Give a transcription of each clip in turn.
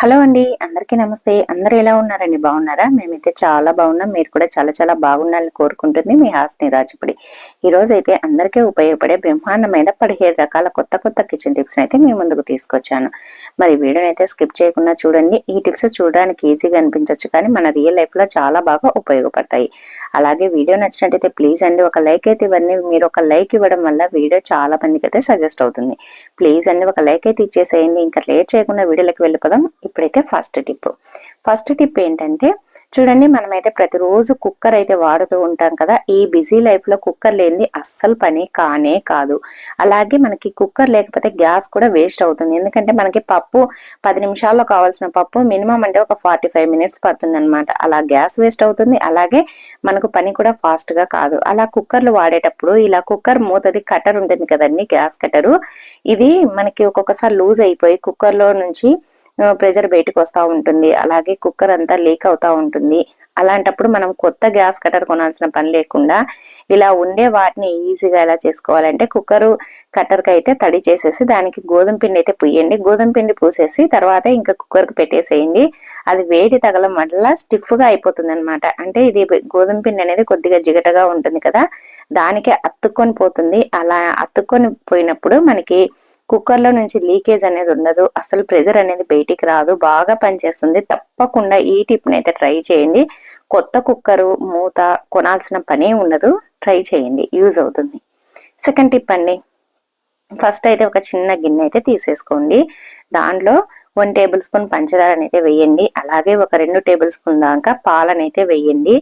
Hello అండి, అందరికీ నమస్తే. అందరూ ఎలా ఉన్నారండి? బాగున్నారా? మేమైతే చాలా బాగున్నాం. మీరు కూడా చాలా చాలా బాగుండాలని కోరుకుంటుంది మీ హాస్ని రాజపుడి. ఈ రోజు అయితే అందరికీ ఉపయోగపడే బ్రహ్మాండమైన 17 రకాల కొత్త కొత్త కిచెన్ టిప్స్ అయితే మీ ముందుకు తీసుకొచ్చాను. మరి వీడియోని అయితే స్కిప్ చేయకుండా చూడండి. ఈ టిప్స్ చూడడానికి ఈజీగా అనిపించవచ్చు, కానీ మన రియల్ లైఫ్ లో చాలా బాగా ఉపయోగపడతాయి. అలాగే వీడియో నచ్చినట్టయితే ప్లీజ్ అండి ఒక లైక్ అయితే ఇవ్వండి. మీరు ఒక లైక్ ఇవ్వడం వల్ల వీడియో చాలా మందికి అయితే సజెస్ట్ అవుతుంది. ప్లీజ్ అండి ఒక లైక్ అయితే ఇచ్చేసేయండి. ఇంకా లేట్ చేయకుండా వీడియోలోకి వెళ్ళిపోదాం. ఇప్పుడైతే ఫస్ట్ టిప్ ఏంటంటే, చూడండి, మనమైతే ప్రతిరోజు కుక్కర్ అయితే వాడుతూ ఉంటాం కదా. ఈ బిజీ లైఫ్ లో కుక్కర్ లేనిది అస్సలు పని కానే కాదు. అలాగే మనకి కుక్కర్ లేకపోతే గ్యాస్ కూడా వేస్ట్ అవుతుంది. ఎందుకంటే మనకి పప్పు 10 నిమిషాల్లో కావాల్సిన పప్పు మినిమం అంటే ఒక 45 మినిట్స్ పడుతుంది అనమాట. అలా గ్యాస్ వేస్ట్ అవుతుంది. అలాగే మనకు పని కూడా ఫాస్ట్ గా కాదు. అలా కుక్కర్లు వాడేటప్పుడు ఇలా కుక్కర్ మూతది కట్టర్ ఉంటుంది కదండి, గ్యాస్ కట్టరు. ఇది మనకి ఒక్కొక్కసారి లూజ్ అయిపోయి కుక్కర్ లో నుంచి ప్రెషర్ బయటకు వస్తూ ఉంటుంది. అలాగే కుక్కర్ అంతా లీక్ అవుతా ఉంటుంది. అలాంటప్పుడు మనం కొత్త గ్యాస్ కట్టర్ కొనాల్సిన పని లేకుండా ఇలా ఉండే వాటిని ఈజీగా ఎలా చేసుకోవాలంటే, కుక్కరు కట్టర్కి అయితే తడి చేసేసి దానికి గోధుమ పిండి అయితే పుయ్యండి. గోధుమ పిండి పూసేసి తర్వాత ఇంకా కుక్కర్కి పెట్టేసేయండి. అది వేడి తగలం వల్ల స్టిఫ్ గా అయిపోతుంది అనమాట. అంటే ఇది గోధుమ పిండి అనేది కొద్దిగా జిగటగా ఉంటుంది కదా, దానికే అతుక్కొని పోతుంది. అలా అతుక్కొని పోయినప్పుడు మనకి కుక్కర్ లో నుంచి లీకేజ్ అనేది ఉండదు. అసలు ప్రెజర్ అనేది బయటికి రాదు. బాగా పనిచేస్తుంది. తప్పకుండా ఈ టిప్ ని అయితే ట్రై చేయండి. కొత్త కుక్కరు మూత కొనాల్సిన పనే ఉండదు. ట్రై చేయండి, యూజ్ అవుతుంది. సెకండ్ టిప్ అండి, ఫస్ట్ అయితే ఒక చిన్న గిన్నె అయితే తీసేసుకోండి. దాంట్లో 1 టేబుల్ స్పూన్ పంచదార అయితే వేయండి. అలాగే ఒక 2 టేబుల్ స్పూన్ దాకా పాలనైతే వేయండి.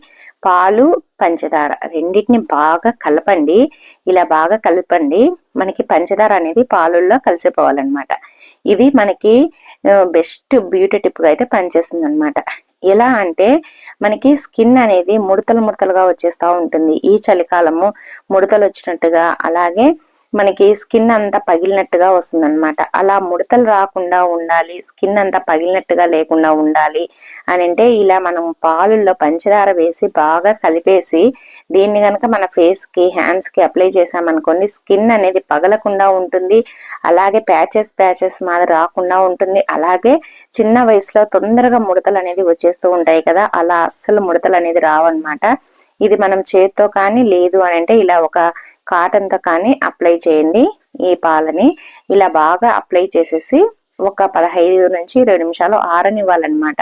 పాలు పంచదార రెండింటిని బాగా కలపండి. ఇలా బాగా కలపండి. మనకి పంచదార అనేది పాలుల్లో కలిసిపోవాలన్నమాట. ఇది మనకి బెస్ట్ బ్యూటీ టిప్ గా అయితే పనిచేస్తుంది అనమాట. ఎలా అంటే, మనకి స్కిన్ అనేది ముడతలు ముడతలుగా వచ్చేస్తా ఉంటుంది. ఈ చలికాలము ముడతలు వచ్చినట్టుగా, అలాగే మనకి స్కిన్ అంతా పగిలినట్టుగా వస్తుందన్నమాట. అలా ముడతలు రాకుండా ఉండాలి, స్కిన్ అంతా పగిలినట్టుగా లేకుండా ఉండాలి అని అంటే, ఇలా మనం పాలుల్లో పంచదార వేసి బాగా కలిపేసి దీన్ని గనక మన ఫేస్ కి హ్యాండ్స్ కి అప్లై చేసామనుకోండి, స్కిన్ అనేది పగలకుండా ఉంటుంది. అలాగే ప్యాచెస్ మాదిరి రాకుండా ఉంటుంది. అలాగే చిన్న వయసులో తొందరగా ముడతలు అనేది వచ్చేస్తూ ఉంటాయి కదా, అలా అస్సలు ముడతలు అనేది రావన్నమాట. ఇది మనం చేత్తో కానీ, లేదు అని అంటే ఇలా ఒక కాటన్ తో కానీ అప్లై చేయండి. ఈ పాలని ఇలా బాగా అప్లై చేసేసి ఒక 15 నుంచి 20 నిమిషాలు ఆరనివ్వాలన్నమాట.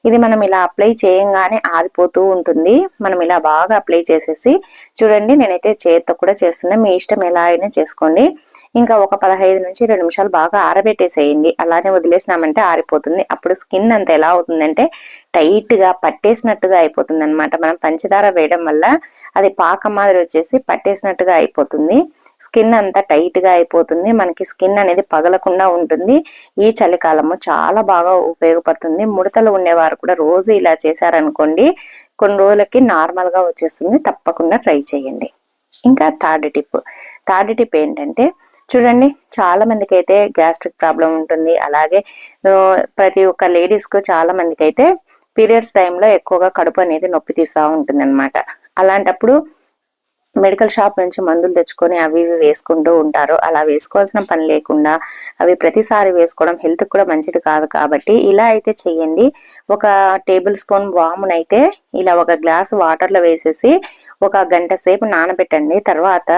ఇది మనం ఇలా అప్లై చేయంగానే ఆరిపోతూ ఉంటుంది. మనం ఇలా బాగా అప్లై చేసేసి, చూడండి నేనైతే చేత్తో కూడా చేస్తున్నా, మీ ఇష్టం ఎలా అయినా చేసుకోండి. ఇంకా ఒక 15 నుంచి 20 నిమిషాలు బాగా ఆరబెట్టేసేయండి. అలానే వదిలేసినామంటే ఆరిపోతుంది. అప్పుడు స్కిన్ అంతా ఎలా అవుతుందంటే టైట్ గా పట్టేసినట్టుగా అయిపోతుంది అనమాట. మనం పంచదార వేయడం వల్ల అది పాకం మాదిరి వచ్చేసి పట్టేసినట్టుగా అయిపోతుంది. స్కిన్ అంతా టైట్ గా అయిపోతుంది. మనకి స్కిన్ అనేది పగలకుండా ఉంటుంది. ఈ చలికాలము చాలా బాగా ఉపయోగపడుతుంది. ముడతలు ఉండేవారు కూడా రోజు ఇలా చేశారనుకోండి, కొన్ని రోజులకి నార్మల్ గా వచ్చేస్తుంది. తప్పకుండా ట్రై చేయండి. ఇంకా థర్డ్ టిప్ ఏంటంటే, చూడండి, చాలా మందికి అయితే గ్యాస్ట్రిక్ ప్రాబ్లం ఉంటుంది. అలాగే ప్రతి ఒక్క లేడీస్ కు చాలా మందికి అయితే పీరియడ్స్ టైంలో ఎక్కువగా కడుపు అనేది నొప్పి తీస్తూ ఉంటుంది అనమాట. అలాంటప్పుడు మెడికల్ షాప్ నుంచి మందులు తెచ్చుకొని అవి ఇవి వేసుకుంటూ ఉంటారు. అలా వేసుకోవాల్సిన పని లేకుండా అవి ప్రతిసారి వేసుకోవడం హెల్త్ కూడా మంచిది కాదు. కాబట్టి ఇలా అయితే చెయ్యండి. ఒక టేబుల్ స్పూన్ వామునైతే ఇలా ఒక గ్లాస్ వాటర్ లో వేసేసి ఒక గంట సేపు నానబెట్టండి. తర్వాత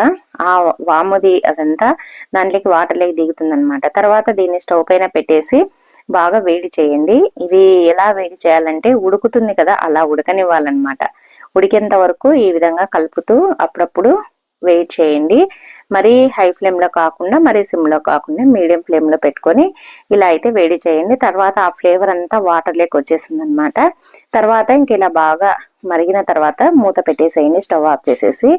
ఆ వాముది అదంతా దాంట్లోకి వాటర్ లేకి దిగుతుంది అనమాట. తర్వాత దీన్ని స్టవ్ పైన పెట్టేసి బాగా వేడి చేయండి. ఇది ఎలా వేడి చేయాలంటే, ఉడుకుతుంది కదా, అలా ఉడకనివ్వాలన్నమాట. ఉడికేంత వరకు ఈ విధంగా కలుపుతూ అప్పుడప్పుడు వెయిట్ చేయండి. మరీ హై ఫ్లేమ్ లో కాకుండా, మరీ సిమ్ లో కాకుండా మీడియం ఫ్లేమ్ లో పెట్టుకొని ఇలా అయితే వేడి చేయండి. తర్వాత ఆ ఫ్లేవర్ అంతా వాటర్ లేకి వచ్చేస్తుంది అనమాట. తర్వాత ఇంక ఇలా బాగా మరిగిన తర్వాత మూత పెట్టేసేయండి. స్టవ్ ఆఫ్ చేసేసి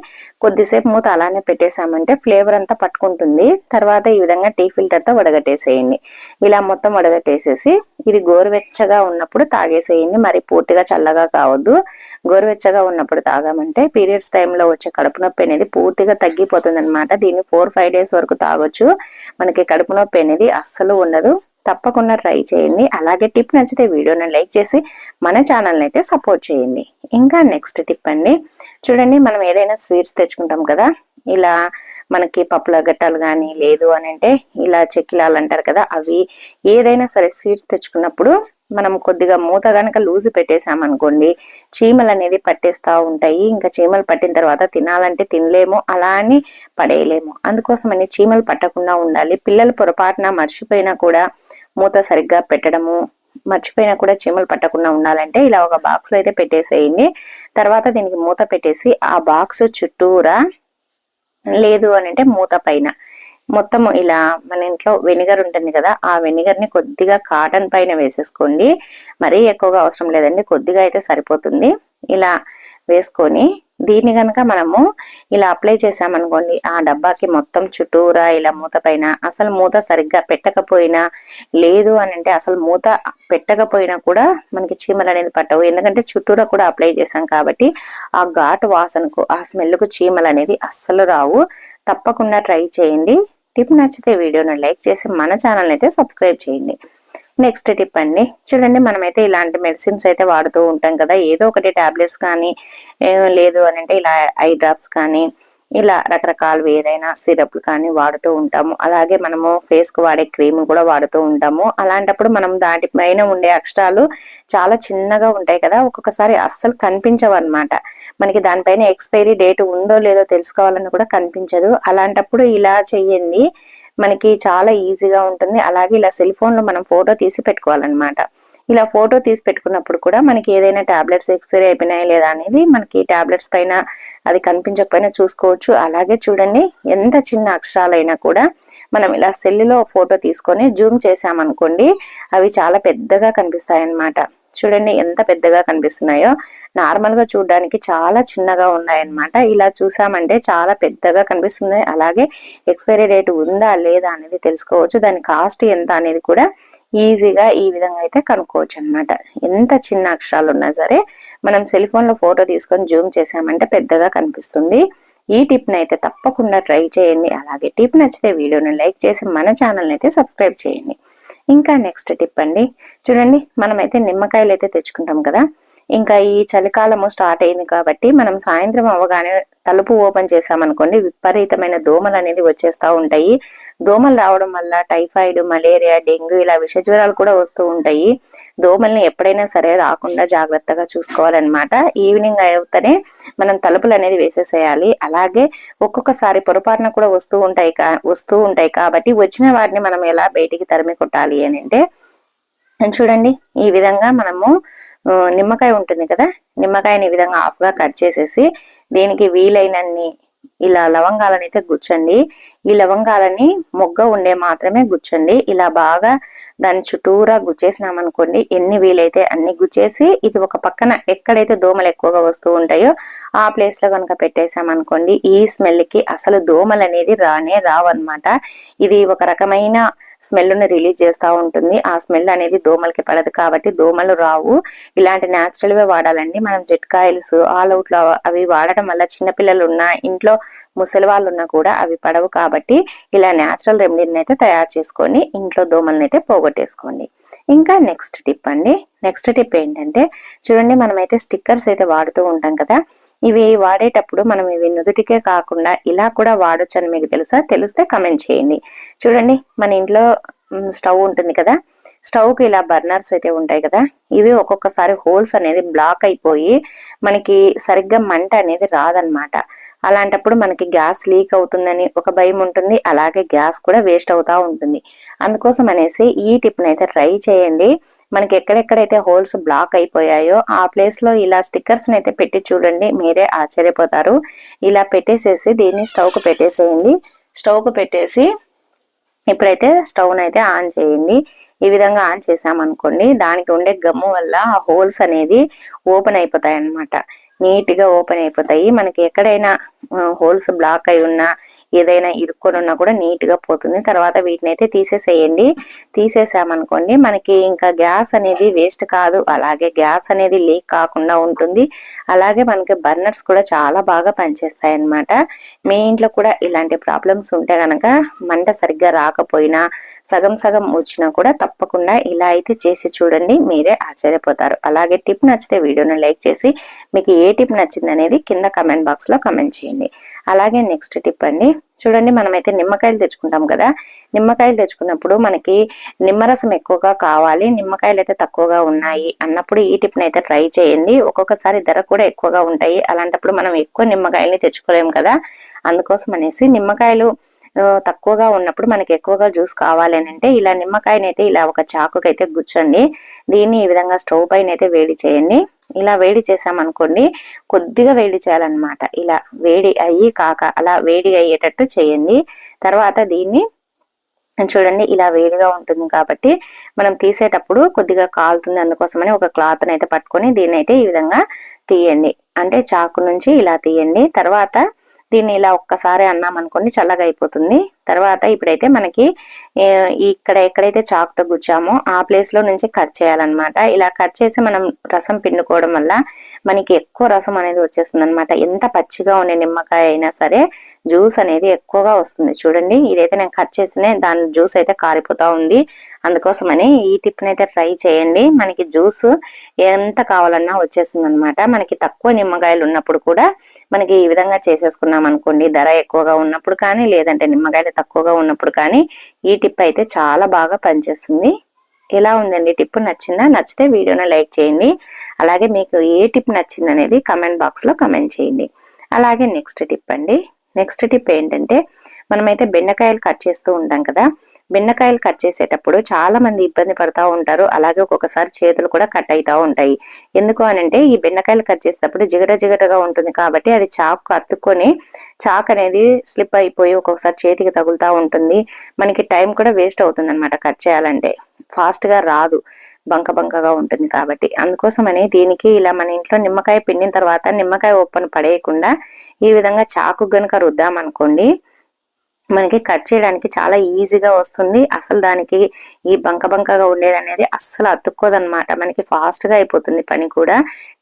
కొద్దిసేపు మూత అలానే పెట్టేసామంటే ఫ్లేవర్ అంతా పట్టుకుంటుంది. తర్వాత ఈ విధంగా టీ ఫిల్టర్ తో వడగట్టేసేయండి. ఇలా మొత్తం వడగట్టేసేసి ఇది గోరువెచ్చగా ఉన్నప్పుడు తాగేసేయండి. మరి పూర్తిగా చల్లగా కావద్దు. గోరువెచ్చగా ఉన్నప్పుడు తాగామంటే పీరియడ్స్ టైంలో వచ్చే కడుపు నొప్పి అనేది పూర్తిగా తగ్గిపోతుంది అనమాట. దీన్ని 4-5 డేస్ వరకు తాగొచ్చు. మనకి కడుపు నొప్పి అనేది అస్సలు ఉండదు. తప్పకుండా ట్రై చేయండి. అలాగే టిప్ నచ్చితే వీడియోని లైక్ చేసి మన ఛానల్ని అయితే సపోర్ట్ చేయండి. ఇంకా నెక్స్ట్ టిప్ అండి, చూడండి, మనం ఏదైనా స్వీట్స్ తెచ్చుకుంటాం కదా, ఇలా మనకి పప్పుల గట్టాలు కానీ, లేదు అని అంటే ఇలా చెక్కిలాలు అంటారు కదా, అవి ఏదైనా సరే స్వీట్స్ తెచ్చుకున్నప్పుడు మనం కొద్దిగా మూత గనక లూజు పెట్టేసామనుకోండి చీమలు అనేది పట్టేస్తూ ఉంటాయి. ఇంకా చీమలు పట్టిన తర్వాత తినాలంటే తినలేము, అలా అని పడేయలేము. అందుకోసమని చీమలు పట్టకుండా ఉండాలి. పిల్లలు పొరపాటున మర్చిపోయినా కూడా మూత సరిగ్గా పెట్టడము, మర్చిపోయినా కూడా చీమలు పట్టకుండా ఉండాలంటే ఇలా ఒక బాక్స్ లో అయితే పెట్టేసేయండి. తర్వాత దీనికి మూత పెట్టేసి ఆ బాక్స్ చుట్టూరా, లేదు అని అంటే మూత పైన మొత్తం ఇలా మన ఇంట్లో వెనిగర్ ఉంటుంది కదా, ఆ వెనిగర్ ని కొద్దిగా కాటన్ పైన వేసేసుకోండి. మరీ ఎక్కువగా అవసరం లేదండి, కొద్దిగా అయితే సరిపోతుంది. ఇలా వేసుకొని దీన్ని గనక మనము ఇలా అప్లై చేసామనుకోండి ఆ డబ్బాకి మొత్తం చుట్టూరా ఇలా మూత పైన, అసలు మూత సరిగ్గా పెట్టకపోయినా, లేదు అని అంటే అసలు మూత పెట్టకపోయినా కూడా మనకి చీమలు అనేది పట్టవు. ఎందుకంటే చుట్టూరా కూడా అప్లై చేసాం కాబట్టి ఆ ఘాటు వాసనకు, ఆ స్మెల్ కు చీమలు అనేది అస్సలు రావు. తప్పకుండా ట్రై చేయండి. టిప్ నచ్చితే వీడియోను లైక్ చేసి మన ఛానల్ అయితే సబ్స్క్రైబ్ చేయండి. నెక్స్ట్ టిప్ అండి, చూడండి మనమైతే ఇలాంటి మెడిసిన్స్ అయితే వాడుతూ ఉంటాం కదా, ఏదో ఒకటి టాబ్లెట్స్ కానీ, లేదు అని అంటే ఇలా ఐ డ్రాప్స్ కానీ, ఇలా రకరకాలు ఏదైనా సిరప్లు కానీ వాడుతూ ఉంటాము. అలాగే మనము ఫేస్ కు వాడే క్రీమ్ కూడా వాడుతూ ఉంటాము. అలాంటప్పుడు మనం దాటి పైన ఉండే అక్షరాలు చాలా చిన్నగా ఉంటాయి కదా, ఒక్కొక్కసారి అస్సలు కనిపించవు అనమాట. మనకి దానిపైన ఎక్స్పైరీ డేట్ ఉందో లేదో తెలుసుకోవాలని కూడా కనిపించదు. అలాంటప్పుడు ఇలా చెయ్యండి, మనకి చాలా ఈజీగా ఉంటుంది. అలాగే ఇలా సెల్ ఫోన్ లో మనం ఫోటో తీసి పెట్టుకోవాలన్నమాట. ఇలా ఫోటో తీసి పెట్టుకున్నప్పుడు కూడా మనకి ఏదైనా టాబ్లెట్స్ ఎక్స్పైరీ అయిపోయినాయి లేదా అనేది మనకి టాబ్లెట్స్ పైన అది కనిపించకపోయినా చూసుకోవచ్చు. అలాగే చూడండి ఎంత చిన్న అక్షరాలైనా కూడా మనం ఇలా సెల్లులో ఫోటో తీసుకొని జూమ్ చేసామనుకోండి అవి చాలా పెద్దగా కనిపిస్తాయి అన్నమాట. చూడండి ఎంత పెద్దగా కనిపిస్తున్నాయో, నార్మల్ గా చూడడానికి చాలా చిన్నగా ఉన్నాయన్నమాట. ఇలా చూసామంటే చాలా పెద్దగా కనిపిస్తుంది. అలాగే ఎక్స్పైరీ డేట్ ఉందా లేదా అనేది తెలుసుకోవచ్చు. దాని కాస్ట్ ఎంత అనేది కూడా ఈజీగా ఈ విధంగా అయితే కనుక్కోవచ్చు అనమాట. ఎంత చిన్న అక్షరాలు ఉన్నా సరే మనం సెల్ ఫోన్ లో ఫోటో తీసుకొని జూమ్ చేసామంటే పెద్దగా కనిపిస్తుంది. ఈ టిప్ ని అయితే తప్పకుండా ట్రై చేయండి. అలాగే టిప్ నచ్చితే వీడియోని లైక్ చేసి మన ఛానల్ అయితే సబ్స్క్రైబ్ చేయండి. ఇంకా నెక్స్ట్ టిప్ అండి, చూడండి మనమైతే నిమ్మకాయలు అయితే తెచ్చుకుంటాం కదా, ఇంకా ఈ చలికాలము స్టార్ట్ అయింది కాబట్టి మనం సాయంత్రం అవ్వగానే తలుపు ఓపెన్ చేసామనుకోండి విపరీతమైన దోమలు అనేది వచ్చేస్తూ ఉంటాయి. దోమలు రావడం వల్ల టైఫాయిడ్, మలేరియా, డెంగ్యూ ఇలా విష జ్వరాలు కూడా వస్తూ ఉంటాయి. దోమల్ని ఎప్పుడైనా సరే రాకుండా జాగ్రత్తగా చూసుకోవాలన్నమాట. ఈవినింగ్ అవుతనే మనం తలుపులు అనేది వేసేసేయాలి. అలాగే ఒక్కొక్కసారి పొరపాటున కూడా వస్తూ ఉంటాయి కాబట్టి వచ్చిన వాటిని మనం ఎలా బయటికి తరిమి కొట్టాలి అని అంటే, చూడండి ఈ విధంగా మనము నిమ్మకాయ ఉంటుంది కదా, నిమ్మకాయని ఈ విధంగా హాఫ్ గా కట్ చేసేసి దీనికి వీలైనన్ని ఇలా లవంగాలను అయితే గుచ్చండి. ఈ లవంగాలని మొగ్గ ఉండే మాత్రమే గుచ్చండి. ఇలా బాగా దాని చుట్టూరా గుచ్చేసినామనుకోండి, ఎన్ని వీలైతే అన్ని గుచ్చేసి ఇది ఒక పక్కన ఎక్కడైతే దోమలు ఎక్కువగా వస్తూ ఉంటాయో ఆ ప్లేస్ లో కనుక పెట్టేసామనుకోండి ఈ స్మెల్ కి అసలు దోమలు అనేది రావన్నమాట. ఇది ఒక రకమైన స్మెల్ ని రిలీజ్ చేస్తూ ఉంటుంది. ఆ స్మెల్ అనేది దోమలకి పడదు కాబట్టి దోమలు రావు. ఇలాంటి న్యాచురల్ వే వాడాలండి. మనం జెట్కాయిల్స్, ఆల్ అవుట్ లో అవి వాడటం వల్ల చిన్నపిల్లలు ఉన్నా, ఇంట్లో ముసలి వాళ్ళు ఉన్నా కూడా అవి పడవు. కాబట్టి ఇలా న్యాచురల్ రెమెడీని అయితే తయారు చేసుకొని ఇంట్లో దోమలను అయితే పోగొట్టేసుకోండి. ఇంకా నెక్స్ట్ టిప్ అండి, నెక్స్ట్ టిప్ ఏంటంటే, చూడండి మనమైతే స్టిక్కర్స్ అయితే వాడుతూ ఉంటాం కదా, ఇవి వాడేటప్పుడు మనం ఇవి నుదుటికే కాకుండా ఇలా కూడా వాడొచ్చు అని మీకు తెలుసా? తెలిస్తే కమెంట్ చేయండి. చూడండి మన ఇంట్లో స్టవ్ ఉంటుంది కదా, స్టవ్ కి ఇలా బర్నర్స్ అయితే ఉంటాయి కదా, ఇవి ఒక్కొక్కసారి హోల్స్ అనేది బ్లాక్ అయిపోయి మనకి సరిగ్గా మంట అనేది రాదనమాట. అలాంటప్పుడు మనకి గ్యాస్ లీక్ అవుతుందని ఒక భయం ఉంటుంది. అలాగే గ్యాస్ కూడా వేస్ట్ అవుతా ఉంటుంది. అందుకోసం అనేసి ఈ టిప్ ని అయితే ట్రై చేయండి. మనకి ఎక్కడెక్కడైతే హోల్స్ బ్లాక్ అయిపోయాయో ఆ ప్లేస్ లో ఇలా స్టిక్కర్స్ అయితే పెట్టి చూడండి, మీరే ఆశ్చర్యపోతారు. ఇలా పెట్టేసేసి దీన్ని స్టవ్ కు పెట్టేసేయండి. స్టవ్ కు పెట్టేసి ఇప్పుడైతే స్టవ్ అయితే ఆన్ చేయండి. ఈ విధంగా ఆన్ చేసామనుకోండి దానికి ఉండే గమ్ము వల్ల ఆ హోల్స్ అనేది ఓపెన్ అయిపోతాయి అన్నమాట. నీట్ గా ఓపెన్ అయిపోతాయి. మనకి ఎక్కడైనా హోల్స్ బ్లాక్ అయి ఉన్నా, ఏదైనా ఇరుక్కొని ఉన్నా కూడా నీట్ గా పోతుంది. తర్వాత వీటిని అయితే తీసేసేయండి. తీసేసామనుకోండి మనకి ఇంకా గ్యాస్ అనేది వేస్ట్ కాదు. అలాగే గ్యాస్ అనేది లీక్ కాకుండా ఉంటుంది. అలాగే మనకి బర్నర్స్ కూడా చాలా బాగా పనిచేస్తాయి అన్నమాట. మీ ఇంట్లో కూడా ఇలాంటి ప్రాబ్లమ్స్ ఉంటే గనక, మంట సరిగ్గా రాకపోయినా, సగం సగం వచ్చినా కూడా తప్పకుండా ఇలా అయితే చేసి చూడండి, మీరే ఆశ్చర్యపోతారు. అలాగే టిప్ నచ్చితే వీడియోని లైక్ చేసి మీకు ఏ టిప్ నచ్చింది అనేది కింద కమెంట్ బాక్స్ లో కమెంట్ చేయండి. అలాగే నెక్స్ట్ టిప్ అండి, చూడండి మనమైతే నిమ్మకాయలు తెచ్చుకుంటాం కదా, నిమ్మకాయలు తెచ్చుకున్నప్పుడు మనకి నిమ్మరసం ఎక్కువగా కావాలి, నిమ్మకాయలు అయితే తక్కువగా ఉన్నాయి అన్నప్పుడు ఈ టిప్ని అయితే ట్రై చేయండి. ఒక్కొక్కసారి ధర కూడా ఎక్కువగా ఉంటాయి, అలాంటప్పుడు మనం ఎక్కువ నిమ్మకాయల్ని తెచ్చుకోలేము కదా, అందుకోసం అనేసి నిమ్మకాయలు తక్కువగా ఉన్నప్పుడు మనకి ఎక్కువగా జ్యూస్ కావాలి అని అంటే ఇలా నిమ్మకాయనైతే ఇలా ఒక చాకుకైతే గుచ్చండి. దీన్ని ఈ విధంగా స్టవ్ పైన అయితే వేడి చేయండి. ఇలా వేడి చేసామనుకోండి, కొద్దిగా వేడి చేయాలన్నమాట. ఇలా వేడి అయ్యి కాక అలా వేడి అయ్యేటట్టు చేయండి. తర్వాత దీన్ని చూడండి ఇలా వేడిగా ఉంటుంది కాబట్టి మనం తీసేటప్పుడు కొద్దిగా కాలుతుంది, అందుకోసమని ఒక క్లాత్ని అయితే పట్టుకొని దీన్ని అయితే ఈ విధంగా తీయండి. అంటే చాకు నుంచి ఇలా తీయండి. తర్వాత దీన్ని ఇలా ఒక్కసారి అన్నామనుకోండి చల్లగా అయిపోతుంది. తర్వాత ఇప్పుడైతే మనకి ఇక్కడ ఎక్కడైతే చాకుతో గుచ్చామో ఆ ప్లేస్ లో నుంచి కట్ చేయాలన్నమాట. ఇలా కట్ చేసి మనం రసం పిండుకోవడం వల్ల మనకి ఎక్కువ రసం అనేది వచ్చేస్తుంది అనమాట. ఎంత పచ్చిగా ఉండే నిమ్మకాయ అయినా సరే జ్యూస్ అనేది ఎక్కువగా వస్తుంది. చూడండి ఇదైతే నేను కట్ చేసినే దాని జ్యూస్ అయితే కారిపోతా ఉంది, అందుకోసమని ఈ టిప్ అయితే ట్రై చేయండి. మనకి జ్యూస్ ఎంత కావాలన్నా వచ్చేస్తుంది అనమాట. మనకి తక్కువ నిమ్మకాయలు ఉన్నప్పుడు కూడా మనకి ఈ విధంగా చేసేసుకున్నాం అనుకోండి, ధర ఎక్కువగా ఉన్నప్పుడు కానీ లేదంటే నిమ్మకాయలు తక్కువగా ఉన్నప్పుడు కానీ ఈ టిప్ అయితే చాలా బాగా పనిచేస్తుంది. ఎలా ఉందండి టిప్? నచ్చిందా? నచ్చితే వీడియోని లైక్ చేయండి. అలాగే మీకు ఏ టిప్ నచ్చింది అనేది కమెంట్ బాక్స్ లో కమెంట్ చేయండి. అలాగే నెక్స్ట్ టిప్ అండి, నెక్స్ట్ టిప్ ఏంటంటే మనమైతే బెండకాయలు కట్ చేస్తూ ఉంటాం కదా, బెండకాయలు కట్ చేసేటప్పుడు చాలా మంది ఇబ్బంది పడతా ఉంటారు. అలాగే ఒక్కొక్కసారి చేతులు కూడా కట్ అవుతా ఉంటాయి. ఎందుకు అనంటే ఈ బెండకాయలు కట్ చేసేటప్పుడు జిగటగా ఉంటుంది కాబట్టి అది చాకు అతుక్కొని చాకు అనేది స్లిప్ అయిపోయి ఒక్కొక్కసారి చేతికి తగులుతూ ఉంటుంది. మనకి టైం కూడా వేస్ట్ అవుతుంది అనమాట. కట్ చేయాలంటే ఫాస్ట్ గా రాదు, బంకగా ఉంటుంది కాబట్టి. అందుకోసమని దీనికి ఇలా మన ఇంట్లో నిమ్మకాయ పిండిన తర్వాత నిమ్మకాయ ఉప్పను పడేయకుండా ఈ విధంగా చాకు గనుక రుద్దామనుకోండి, మనకి కట్ చేయడానికి చాలా ఈజీగా వస్తుంది. అసలు దానికి ఈ బంకగా ఉండేది అనేది అస్సలు అతుక్కోదనమాట. మనకి ఫాస్ట్ గా అయిపోతుంది పని కూడా,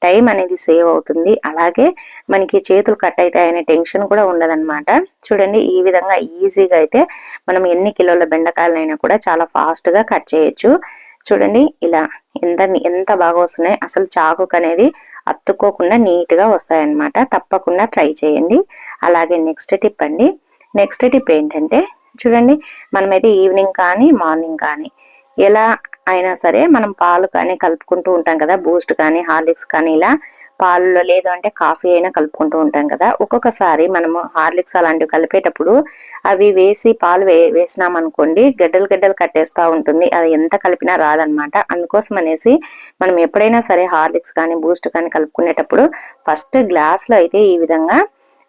టైం అనేది సేవ్ అవుతుంది. అలాగే మనకి చేతులు కట్ అవుతాయనే టెన్షన్ కూడా ఉండదన్నమాట. చూడండి ఈ విధంగా ఈజీగా అయితే మనం ఎన్ని కిలోల బెండకాయలైనా కూడా చాలా ఫాస్ట్ గా కట్ చేయొచ్చు. చూడండి ఇలా ఎంత బాగా వస్తున్నాయి, అసలు చాకుకు అనేది అతుక్కోకుండా నీట్ గా వస్తాయన్నమాట. తప్పకుండా ట్రై చేయండి. అలాగే నెక్స్ట్ టిప్ అండి, నెక్స్ట్ టిప్ ఏంటంటే చూడండి మనమైతే ఈవినింగ్ కానీ మార్నింగ్ కానీ ఎలా అయినా సరే మనం పాలు కానీ కలుపుకుంటూ ఉంటాం కదా, బూస్ట్ కానీ హార్లిక్స్ కానీ ఇలా పాలలో లేదు అంటే కాఫీ అయినా కలుపుకుంటూ ఉంటాం కదా. ఒక్కొక్కసారి మనము హార్లిక్స్ అలాంటివి కలిపేటప్పుడు అవి వేసి పాలు వేసినామనుకోండి గడ్డలు కట్టేస్తూ ఉంటుంది, అది ఎంత కలిపినా రాదనమాట. అందుకోసం అనేసి మనం ఎప్పుడైనా సరే హార్లిక్స్ కానీ బూస్ట్ కానీ కలుపుకునేటప్పుడు ఫస్ట్ గ్లాస్ లో అయితే ఈ విధంగా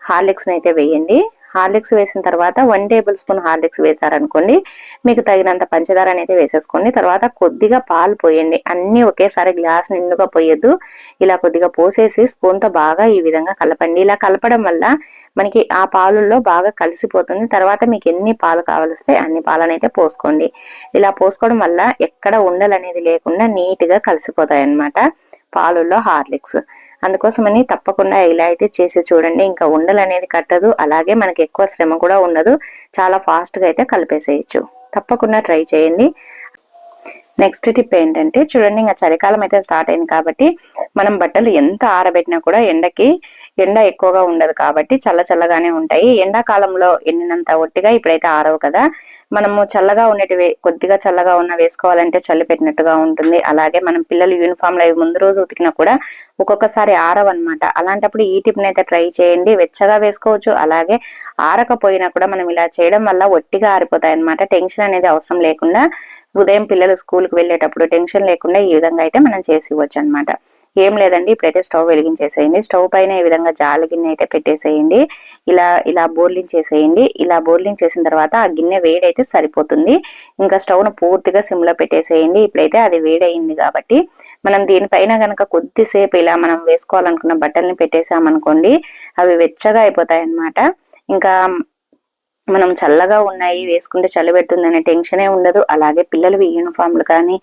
హార్లిక్స్ అయితే వేయండి. హార్లిక్స్ వేసిన తర్వాత 1 టేబుల్ స్పూన్ హార్లిక్స్ వేసారనుకోండి, మీకు తగినంత పంచదార అనేది వేసేసుకోండి. తర్వాత కొద్దిగా పాలు పోయండి, అన్ని ఒకేసారి గ్లాస్ నిండుగా పోయొద్దు. ఇలా కొద్దిగా పోసేసి స్పూన్ తో బాగా ఈ విధంగా కలపండి. ఇలా కలపడం వల్ల మనకి ఆ పాలుల్లో బాగా కలిసిపోతుంది. తర్వాత మీకు ఎన్ని పాలు కావలిస్తే అన్ని పాలనైతే పోసుకోండి. ఇలా పోసుకోవడం వల్ల ఎక్కడ ఉండలు అనేది లేకుండా నీట్ గా కలిసిపోతాయి అన్నమాట పాలుల్లో హార్లిక్స్. అందుకోసమని తప్పకుండా ఇలా అయితే చేసి చూడండి, ఇంకా ఉండలు అనేది కట్టదు, అలాగే మనకి ఎక్కువ శ్రమ కూడా ఉండదు, చాలా ఫాస్ట్ గా అయితే కలిపేసేయచ్చు. తప్పకుండా ట్రై చేయండి. నెక్స్ట్ టిప్ ఏంటంటే చూడండి, ఇంకా చలికాలం అయితే స్టార్ట్ అయింది కాబట్టి మనం బట్టలు ఎంత ఆరబెట్టినా కూడా ఎండ ఎక్కువగా ఉండదు కాబట్టి చల్లగానే ఉంటాయి. ఎండాకాలంలో ఎండినంత ఒట్టిగా ఇప్పుడైతే ఆరవు కదా, మనము చల్లగా ఉండేటివి కొద్దిగా చల్లగా ఉన్న వేసుకోవాలంటే చల్లి పెట్టినట్టుగా ఉంటుంది. అలాగే మనం పిల్లలు యూనిఫామ్లు అవి ముందు రోజు ఉతికినా కూడా ఒక్కొక్కసారి ఆరవన్నమాట. అలాంటప్పుడు ఈ టిప్ అయితే ట్రై చేయండి. వెచ్చగా వేసుకోవచ్చు, అలాగే ఆరకపోయినా కూడా మనం ఇలా చేయడం వల్ల ఒట్టిగా ఆరిపోతాయి అన్నమాట. టెన్షన్ అనేది అవసరం లేకుండా ఉదయం పిల్లలు స్కూల్కి వెళ్ళేటప్పుడు టెన్షన్ లేకుండా ఈ విధంగా అయితే మనం చేసి ఇవ్వచ్చు అనమాట. ఏం లేదండి, ఇప్పుడైతే స్టవ్ వెలిగించేసేయండి. స్టవ్ పైన ఈ విధంగా జాలి గిన్నె అయితే పెట్టేసేయండి. ఇలా బోర్లింగ్ చేసేయండి. ఇలా బోర్లింగ్ చేసిన తర్వాత ఆ గిన్నె వేడైతే సరిపోతుంది. ఇంకా స్టవ్ ను పూర్తిగా సిమ్ లో పెట్టేసేయండి. ఇప్పుడైతే అది వేడయింది కాబట్టి మనం దీనిపైన గనక కొద్దిసేపు ఇలా మనం వేసుకోవాలనుకున్న బట్టల్ని పెట్టేసామనుకోండి, అవి వెచ్చగా అయిపోతాయి అన్నమాట. ఇంకా మనం చల్లగా ఉన్నాయి వేసుకుంటే చలి పెడుతుంది అనే టెన్షనే ఉండదు. అలాగే పిల్లలు యూనిఫామ్లు కానీ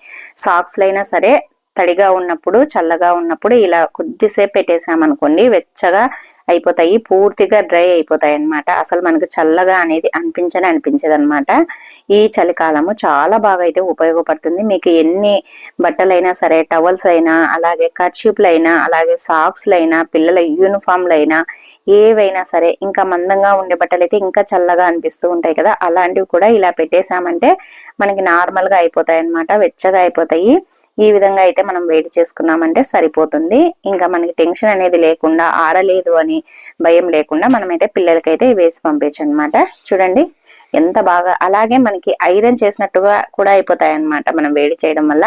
సాక్స్లు అయినా సరే తడిగా ఉన్నప్పుడు చల్లగా ఉన్నప్పుడు ఇలా కొద్దిసేపు పెట్టేసామనుకోండి వెచ్చగా అయిపోతాయి, పూర్తిగా డ్రై అయిపోతాయి అన్నమాట. అసలు మనకు చల్లగా అనేది అనిపించదు అనమాట. ఈ చలికాలము చాలా బాగా అయితే ఉపయోగపడుతుంది. మీకు ఎన్ని బట్టలైనా సరే, టవల్స్ అయినా, అలాగే కర్చీఫ్లు అయినా, అలాగే సాక్స్లు అయినా, పిల్లల యూనిఫామ్లు అయినా, ఏవైనా సరే, ఇంకా మందంగా ఉండే బట్టలు అయితే ఇంకా చల్లగా అనిపిస్తూ ఉంటాయి కదా, అలాంటివి కూడా ఇలా పెట్టేసామంటే మనకి నార్మల్ గా అయిపోతాయి అన్నమాట, వెచ్చగా అయిపోతాయి. ఈ విధంగా అయితే మనం వేడి చేసుకున్నామంటే సరిపోతుంది. ఇంకా మనకి టెన్షన్ అనేది లేకుండా, ఆరలేదు అని భయం లేకుండా మనమైతే పిల్లలకైతే వేసి పంపించు అనమాట. చూడండి ఎంత బాగా. అలాగే మనకి ఐరన్ చేసినట్టుగా కూడా అయిపోతాయి అన్నమాట. మనం వేడి చేయడం వల్ల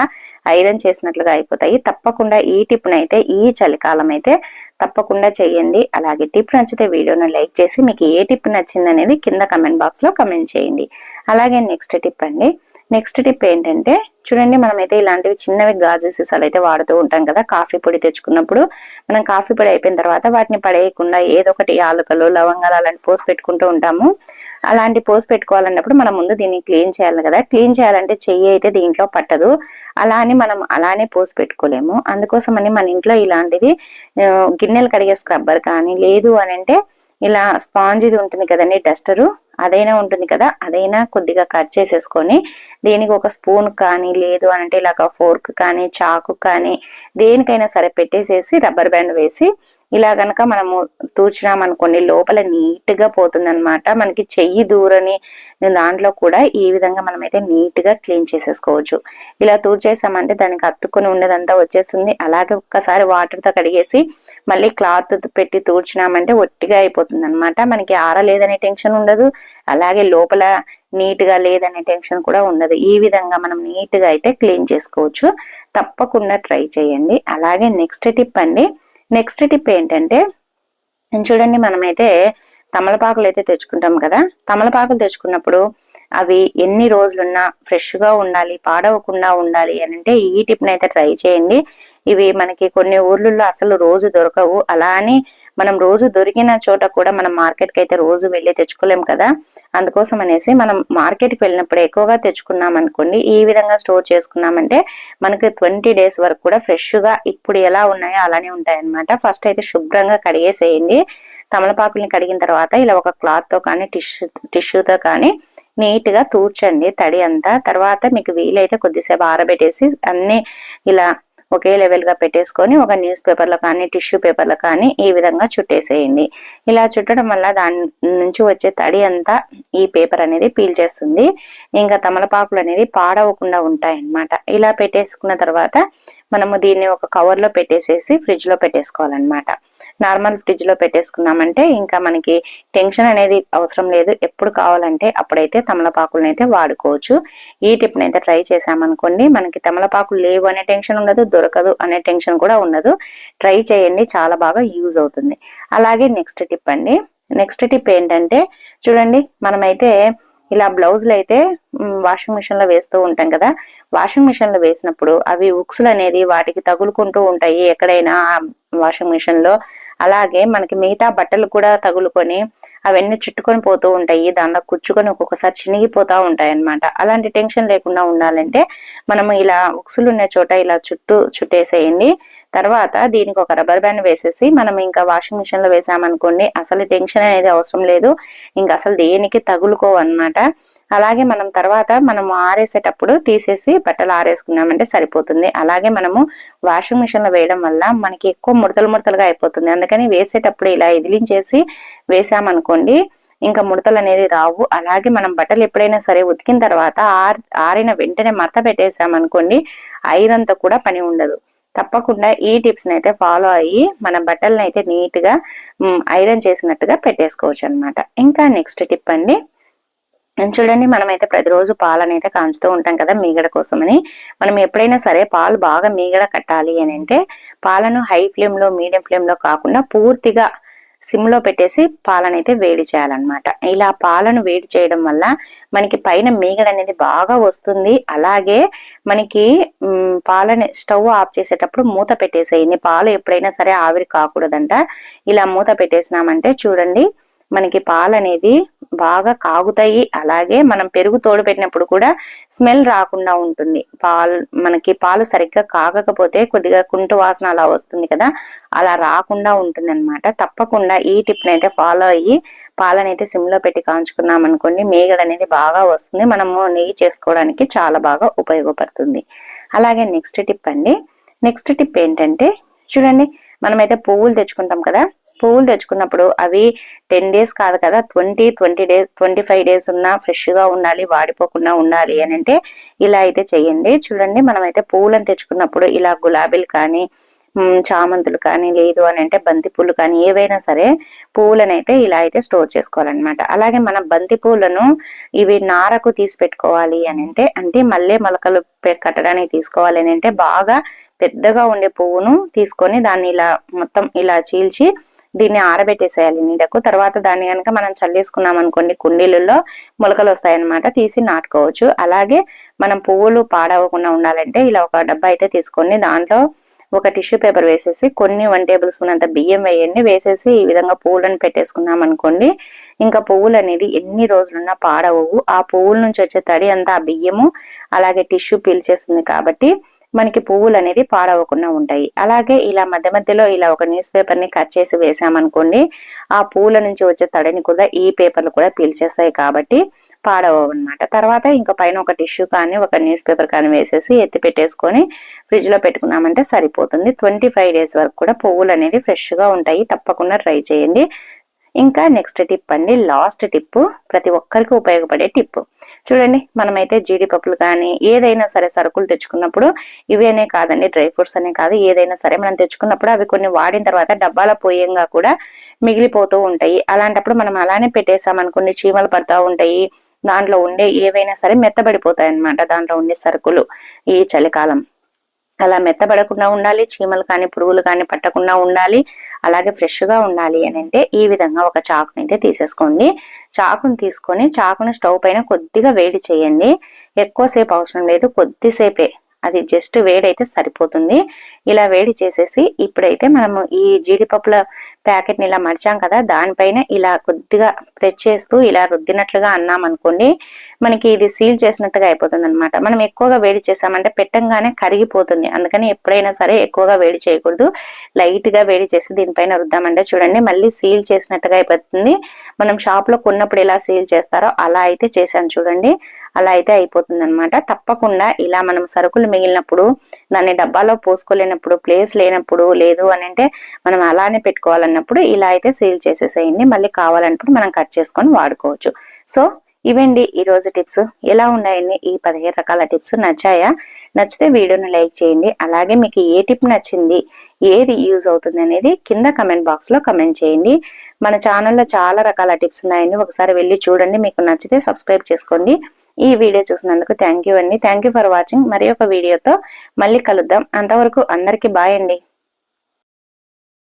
ఐరన్ చేసినట్లుగా అయిపోతాయి. తప్పకుండా ఈ టిప్ నైతే ఈ చలికాలం అయితే తప్పకుండా చేయండి. అలాగే టిప్ నచ్చితే వీడియోను లైక్ చేసి మీకు ఏ టిప్ నచ్చింది అనేది కింద కమెంట్ బాక్స్ లో కమెంట్ చేయండి. అలాగే నెక్స్ట్ టిప్ అండి. నెక్స్ట్ టిప్ ఏంటంటే చూడండి, మనమైతే ఇలాంటివి చిన్నవి గాజు సీసాలు అయితే వాడుతూ ఉంటాం కదా. కాఫీ పొడి తెచ్చుకున్నప్పుడు మనం కాఫీ పొడి అయిపోయిన తర్వాత వాటిని పడేయకుండా ఏదో ఒకటి యాలకులు, లవంగాలు అలాంటి పోసి పెట్టుకుంటూ ఉంటాము. అలాంటి పోసి పెట్టుకోవాలన్నప్పుడు మనం ముందు దీన్ని క్లీన్ చేయాలి కదా. క్లీన్ చేయాలంటే చెయ్యి అయితే దీంట్లో పట్టదు. అలా అని మనం అలానే పోసి పెట్టుకోలేము. అందుకోసమని మన ఇంట్లో ఇలాంటిది గిన్నెలు కడిగే స్క్రబ్బర్ కానీ, లేదు అని అంటే ఇలా స్పాంజ్ ఇది ఉంటుంది కదండి, డస్టరు, అదైనా ఉంటుంది కదా, అదైనా కొద్దిగా కట్ చేసేసుకొని దీనికి ఒక స్పూన్ కానీ, లేదు అనంటే ఇలాగ ఫోర్క్ కానీ, చాకు కానీ, దేనికైనా సరే పెట్టేసేసి రబ్బర్ బ్యాండ్ వేసి ఇలా గనక మనము తూర్చినామనుకోండి లోపల నీట్ గా పోతుంది అనమాట. మనకి చెయ్యి దూరని దాంట్లో కూడా ఈ విధంగా మనమైతే నీట్ గా క్లీన్ చేసేసుకోవచ్చు. ఇలా తూర్చేసామంటే దానికి అత్తుకొని ఉండేదంతా వచ్చేస్తుంది. అలాగే ఒక్కసారి వాటర్ తో కడిగేసి మళ్ళీ క్లాత్ పెట్టి తూర్చినామంటే ఒట్టిగా అయిపోతుంది అనమాట. మనకి ఆరలేదనే టెన్షన్ ఉండదు, అలాగే లోపల నీట్ గా లేదనే టెన్షన్ కూడా ఉండదు. ఈ విధంగా మనం నీట్ గా అయితే క్లీన్ చేసుకోవచ్చు. తప్పకుండా ట్రై చేయండి. అలాగే నెక్స్ట్ టిప్ అండి. నెక్స్ట్ టిప్ ఏంటంటే చూడండి, మనమైతే తమలపాకులు అయితే తెచ్చుకుంటాం కదా. తమలపాకులు తెచ్చుకున్నప్పుడు అవి ఎన్ని రోజులున్నా ఫ్రెష్ గా ఉండాలి, పాడవకుండా ఉండాలి అని అంటే ఈ టిప్ అయితే ట్రై చేయండి. ఇవి మనకి కొన్ని ఊర్లలో అసలు రోజు దొరకవు. అలా అని మనం రోజు దొరికిన చోట కూడా మనం మార్కెట్ కి అయితే రోజు వెళ్ళి తెచ్చుకోలేం కదా. అందుకోసం అనేసి మనం మార్కెట్ కి వెళ్ళినప్పుడు ఎక్కువగా తెచ్చుకున్నాం అనుకోండి, ఈ విధంగా స్టోర్ చేసుకున్నామంటే మనకి 20 days వరకు కూడా ఫ్రెష్ గా ఇప్పుడు ఎలా ఉన్నాయో అలానే ఉంటాయి అన్నమాట. ఫస్ట్ అయితే శుభ్రంగా కడిగేసేయండి. తమలపాకుల్ని కడిగిన తర్వాత ఇలా ఒక క్లాత్ తో కానీ, టిష్యూతో కానీ నీట్ గా తూర్చండి తడి అంతా. తర్వాత మీకు వీలైతే కొద్దిసేపు ఆరబెట్టేసి అన్ని ఇలా ఒకే లెవెల్ గా పెట్టేసుకొని ఒక న్యూస్ పేపర్లో కానీ, టిష్యూ పేపర్లో కానీ ఈ విధంగా చుట్టేసేయండి. ఇలా చుట్టడం వల్ల దాని నుంచి వచ్చే తడి అంతా ఈ పేపర్ అనేది పీల్చేస్తుంది. ఇంకా తమలపాకులు అనేది పాడవకుండా ఉంటాయి అన్నమాట. ఇలా పెట్టేసుకున్న తర్వాత మనము దీన్ని ఒక కవర్ లో పెట్టేసేసి ఫ్రిడ్జ్ లో పెట్టేసుకోవాలన్నమాట. నార్మల్ ఫ్రిడ్జ్ లో పెట్టేసుకున్నామంటే ఇంకా మనకి టెన్షన్ అనేది అవసరం లేదు. ఎప్పుడు కావాలంటే అప్పుడైతే తమలపాకులను అయితే వాడుకోవచ్చు. ఈ టిప్ అయితే ట్రై చేసామనుకోండి, మనకి తమలపాకులు లేవు అనే టెన్షన్ ఉండదు, దొరకదు అనే టెన్షన్ కూడా ఉండదు. ట్రై చేయండి, చాలా బాగా యూజ్ అవుతుంది. అలాగే నెక్స్ట్ టిప్ అండి. నెక్స్ట్ టిప్ ఏంటంటే చూడండి, మనమైతే ఇలా బ్లౌజులు అయితే వాషింగ్ మిషన్ లో వేస్తూ ఉంటాం కదా. వాషింగ్ మిషన్ లో వేసినప్పుడు అవి ఉక్సులు అనేది వాటికి తగులుకుంటూ ఉంటాయి ఎక్కడైనా వాషింగ్ మిషన్ లో. అలాగే మనకి మిగతా బట్టలు కూడా తగులుకొని అవన్నీ చుట్టుకొని పోతూ ఉంటాయి, దానిలో కుచ్చుకొని ఒక్కొక్కసారి చినిగిపోతా ఉంటాయి అన్నమాట. అలాంటి టెన్షన్ లేకుండా ఉండాలంటే మనము ఇలా ఉక్సులు ఉన్న చోట ఇలా చుట్టేసేయండి. తర్వాత దీనికి ఒక రబ్బర్ బ్యాండ్ వేసేసి మనం ఇంకా వాషింగ్ మిషన్ లో వేసామనుకోండి అసలు టెన్షన్ అనేది అవసరం లేదు, ఇంకా అసలు దేనికి తగులుకోవన్నమాట. అలాగే మనం తర్వాత మనము ఆరేసేటప్పుడు తీసేసి బట్టలు ఆరేసుకున్నామంటే సరిపోతుంది. అలాగే మనము వాషింగ్ మిషన్ లో వేయడం వల్ల మనకి ఎక్కువ ముడతలుగా అయిపోతుంది. అందుకని వేసేటప్పుడు ఇలా ఇదిలించేసి వేసామనుకోండి ఇంకా ముడతలు అనేది రావు. అలాగే మనం బట్టలు ఎప్పుడైనా సరే ఉతికిన తర్వాత ఆరిన వెంటనే మడత పెట్టేసామనుకోండి ఐరన్ తో కూడా పని ఉండదు. తప్పకుండా ఈ టిప్స్ అయితే ఫాలో అయ్యి మన బట్టలను అయితే నీట్ గా ఐరన్ చేసినట్టుగా పెట్టేసుకోవచ్చు అనమాట. ఇంకా నెక్స్ట్ టిప్ అండి. చూడండి, మనమైతే ప్రతిరోజు పాలనైతే కాంచుతూ ఉంటాం కదా మీగడ కోసమని. మనం ఎప్పుడైనా సరే పాలు బాగా మీగడ కట్టాలి అని అంటే పాలను హై ఫ్లేమ్ లో, మీడియం ఫ్లేమ్ లో కాకుండా పూర్తిగా సిమ్ లో పెట్టేసి పాలనైతే వేడి చేయాలన్నమాట. ఇలా పాలను వేడి చేయడం వల్ల మనకి పైన మీగడ అనేది బాగా వస్తుంది. అలాగే మనకి పాలని స్టవ్ ఆఫ్ చేసేటప్పుడు మూత పెట్టేసేయండి. పాలు ఎప్పుడైనా సరే ఆవిరి కాకూడదంట. ఇలా మూత పెట్టేసినామంటే చూడండి మనకి పాలు అనేది బాగా కాగుతాయి. అలాగే మనం పెరుగు తోడు పెట్టినప్పుడు కూడా స్మెల్ రాకుండా ఉంటుంది. మనకి పాలు సరిగ్గా కాగకపోతే కొద్దిగా కుంటు వాసన అలా వస్తుంది కదా, అలా రాకుండా ఉంటుంది అనమాట. తప్పకుండా ఈ టిప్ అయితే ఫాలో అయ్యి పాలనైతే సిమ్ లో పెట్టి కాంచుకున్నాం అనుకోండి, మేగడ అనేది బాగా వస్తుంది. మనము నెయ్యి చేసుకోవడానికి చాలా బాగా ఉపయోగపడుతుంది. అలాగే నెక్స్ట్ టిప్ అండి. నెక్స్ట్ టిప్ ఏంటంటే చూడండి, మనమైతే పువ్వులు తెచ్చుకుంటాం కదా, పువ్వులు తెచ్చుకున్నప్పుడు అవి 10 days కాదు కదా, 20 days 25 days ఉన్నా ఫ్రెష్ గా ఉండాలి, వాడిపోకుండా ఉండాలి అని అంటే ఇలా అయితే చెయ్యండి. చూడండి, మనమైతే పువ్వులను తెచ్చుకున్నప్పుడు ఇలా గులాబీలు కానీ చామంతులు కానీ లేదు అని అంటే బంతి పూలు కానీ ఏవైనా సరే పువ్వులనైతే ఇలా అయితే స్టోర్ చేసుకోవాలన్నమాట. అలాగే మన బంతి పూలను ఇవి నారకు తీసి పెట్టుకోవాలి అని అంటే మళ్ళీ మొలకలు కట్టడానికి తీసుకోవాలి అని అంటే బాగా పెద్దగా ఉండే పువ్వును తీసుకొని దాన్ని ఇలా మొత్తం ఇలా చీల్చి దీన్ని ఆరబెట్టేసేయాలి నీడకు. తర్వాత దాన్ని కనుక మనం చల్లేసుకున్నాం అనుకోండి, కుండీలలో మొలకలు వస్తాయన్నమాట, తీసి నాటుకోవచ్చు. అలాగే మనం పువ్వులు పాడవకుండా ఉండాలంటే ఇలా ఒక డబ్బా అయితే తీసుకొని దాంట్లో ఒక టిష్యూ పేపర్ వేసేసి కొన్ని 1 tablespoon స్పూన్ అంత బియ్యం వేయండి. వేసేసి ఈ విధంగా పువ్వులను పెట్టేసుకున్నాం అనుకోండి, ఇంకా పువ్వులు అనేది ఎన్ని రోజులున్నా పాడవు. ఆ పువ్వుల నుంచి వచ్చే తడి అంతా ఆ బియ్యము అలాగే టిష్యూ పీల్చేస్తుంది కాబట్టి మనకి పువ్వులు అనేది పాడవకుండా ఉంటాయి. అలాగే ఇలా మధ్య మధ్యలో ఇలా ఒక న్యూస్ పేపర్ ని కట్ చేసి వేసామనుకోండి, ఆ పువ్వుల నుంచి వచ్చే తడిని కూడా ఈ పేపర్లు కూడా పీల్చేస్తాయి కాబట్టి పాడవవు అనమాట. తర్వాత ఇంకా పైన ఒక టిష్యూ కానీ ఒక న్యూస్ పేపర్ కానీ వేసేసి ఎత్తి పెట్టేసుకొని ఫ్రిడ్జ్ లో పెట్టుకున్నామంటే సరిపోతుంది. 25 days వరకు కూడా పువ్వులు అనేది ఫ్రెష్ గా ఉంటాయి. తప్పకుండా ట్రై చేయండి. ఇంకా నెక్స్ట్ టిప్ అండి, లాస్ట్ టిప్, ప్రతి ఒక్కరికి ఉపయోగపడే టిప్. చూడండి, మనమైతే జీడిపప్పులు కానీ ఏదైనా సరే సరుకులు తెచ్చుకున్నప్పుడు ఇవేనే కాదండి, డ్రై ఫ్రూట్స్ అనే కాదు, ఏదైనా సరే మనం తెచ్చుకున్నప్పుడు అవి కొన్ని వాడిన తర్వాత డబ్బాల పోయంగా కూడా మిగిలిపోతూ ఉంటాయి. అలాంటప్పుడు మనం అలానే పెట్టేసామనుకోండి, చీమలు పడతా ఉంటాయి. దాంట్లో ఉండే ఏవైనా సరే మెత్తబడిపోతాయి అన్నమాట. దాంట్లో ఉండే సరుకులు ఈ చలికాలం అలా మెత్తబడకుండా ఉండాలి, చీమలు కానీ పురుగులు కానీ పట్టకుండా ఉండాలి, అలాగే ఫ్రెష్ గా ఉండాలి అని అంటే ఈ విధంగా ఒక చాకుని అయితే తీసేసుకోండి. చాకుని తీసుకొని చాకుని స్టవ్ పైన కొద్దిగా వేడి చేయండి. ఎక్కువసేపు అవసరం లేదు, కొద్దిసేపే, అది జస్ట్ వేడైతే సరిపోతుంది. ఇలా వేడి చేసేసి ఇప్పుడైతే మనము ఈ జీడిపప్పుల ప్యాకెట్ ని ఇలా మర్చాం కదా, దానిపైన ఇలా కొద్దిగా ప్రెస్ చేస్తూ ఇలా రుద్దినట్లుగా అన్నాం అనుకోండి, మనకి ఇది సీల్ చేసినట్టుగా అయిపోతుంది అనమాట. మనం ఎక్కువగా వేడి చేసామంటే పెట్టంగానే కరిగిపోతుంది. అందుకని ఎప్పుడైనా సరే ఎక్కువగా వేడి చేయకూడదు, లైట్ గా వేడి చేసి దీనిపైన రుద్దామంటే చూడండి మళ్ళీ సీల్ చేసినట్టుగా అయిపోతుంది. మనం షాప్ లో కొన్నప్పుడు ఎలా సీల్ చేస్తారో అలా అయితే చేశాను చూడండి, అలా అయితే అయిపోతుంది అనమాట. తప్పకుండా ఇలా మనం సరుకులు మిగిలినప్పుడు దాన్ని డబ్బాలో పోసుకోలేనప్పుడు, ప్లేస్ లేనప్పుడు, లేదు అని అంటే మనం అలానే పెట్టుకోవాలన్నప్పుడు ఇలా అయితే సీల్ చేసేసేయండి. మళ్ళీ కావాలన్నప్పుడు మనం కట్ చేసుకొని వాడుకోవచ్చు. సో ఇవండి ఈ రోజు టిప్స్. ఎలా ఉన్నాయండి ఈ 15 రకాల టిప్స్? నచ్చాయా? నచ్చితే వీడియోని లైక్ చేయండి. అలాగే మీకు ఏ టిప్ నచ్చింది, ఏది యూజ్ అవుతుంది అనేది కింద కమెంట్ బాక్స్ లో కమెంట్ చేయండి. మన ఛానల్లో చాలా రకాల టిప్స్ ఉన్నాయండి, ఒకసారి వెళ్ళి చూడండి. మీకు నచ్చితే సబ్స్క్రైబ్ చేసుకోండి. ఈ వీడియో చూసినందుకు థ్యాంక్ యూ అండి. Thank you for watching. మరి ఒక వీడియోతో మళ్ళీ కలుద్దాం. అంతవరకు అందరికీ బాయ్ అండి.